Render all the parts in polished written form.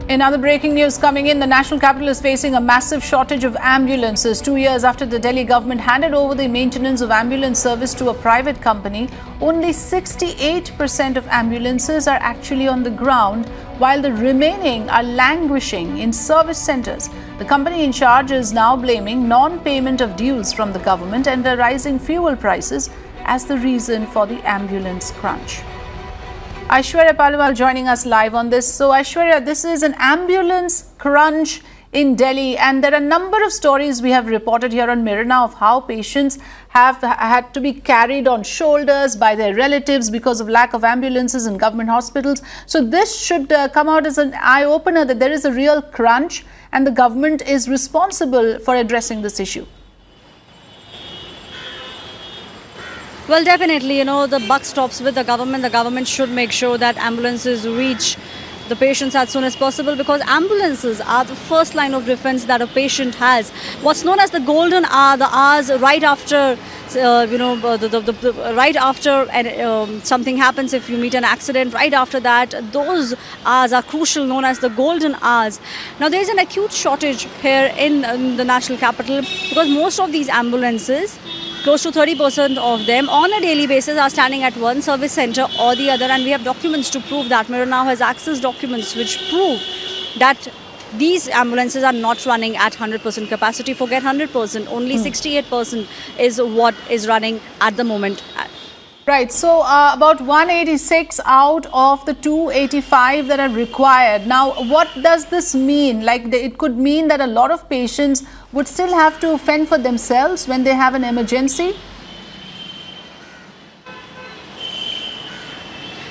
In other breaking news coming in, the national capital is facing a massive shortage of ambulances. 2 years after the Delhi government handed over the maintenance of ambulance service to a private company, only 68% of ambulances are actually on the ground, while the remaining are languishing in service centres. The company in charge is now blaming non-payment of dues from the government and the rising fuel prices as the reason for the ambulance crunch. Aishwarya Paliwal joining us live on this. So Aishwarya, this is an ambulance crunch in Delhi, and there are a number of stories we have reported here on Mirror Now of how patients have had to be carried on shoulders by their relatives because of lack of ambulances in government hospitals. So this should come out as an eye-opener that there is a real crunch and the government is responsible for addressing this issue. Well, definitely, the buck stops with the government. The government should make sure that ambulances reach the patients as soon as possible, because ambulances are the first line of defense that a patient has. What's known as the golden hour, the hours right after, right after something happens, if you meet an accident, right after that, those hours are crucial, known as the golden hours. Now, there's an acute shortage here in the national capital, because most of these ambulances, close to 30% of them on a daily basis, are standing at one service centre or the other, and we have documents to prove that. Mirror Now has access documents which prove that these ambulances are not running at 100% capacity. Forget 100%, only 68% is what is running at the moment. Right, so about 186 out of the 285 that are required. Now, what does this mean? It could mean that a lot of patients would still have to fend for themselves when they have an emergency?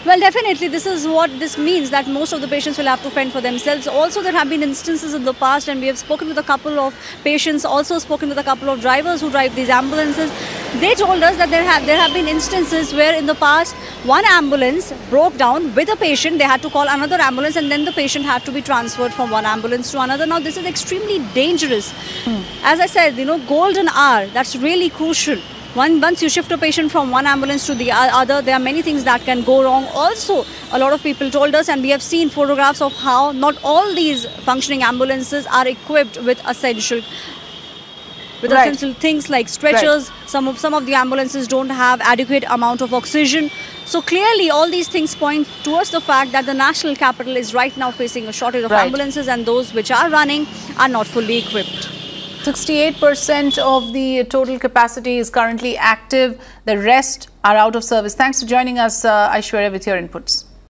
Well, definitely, this is what this means, that most of the patients will have to fend for themselves. Also, there have been instances in the past, and we have spoken with a couple of patients, also spoken with a couple of drivers who drive these ambulances. They told us that there have been instances where in the past, one ambulance broke down with a patient. They had to call another ambulance, and then the patient had to be transferred from one ambulance to another. Now, this is extremely dangerous. As I said, golden hour, that's really crucial. Once you shift a patient from one ambulance to the other, there are many things that can go wrong. Also, a lot of people told us, and we have seen photographs of how not all these functioning ambulances are equipped with essential things like stretchers. Some of the ambulances don't have adequate amount of oxygen. So clearly, all these things point towards the fact that the national capital is right now facing a shortage of ambulances, and those which are running are not fully equipped. 68% of the total capacity is currently active. The rest are out of service. Thanks for joining us, Aishwarya, with your inputs.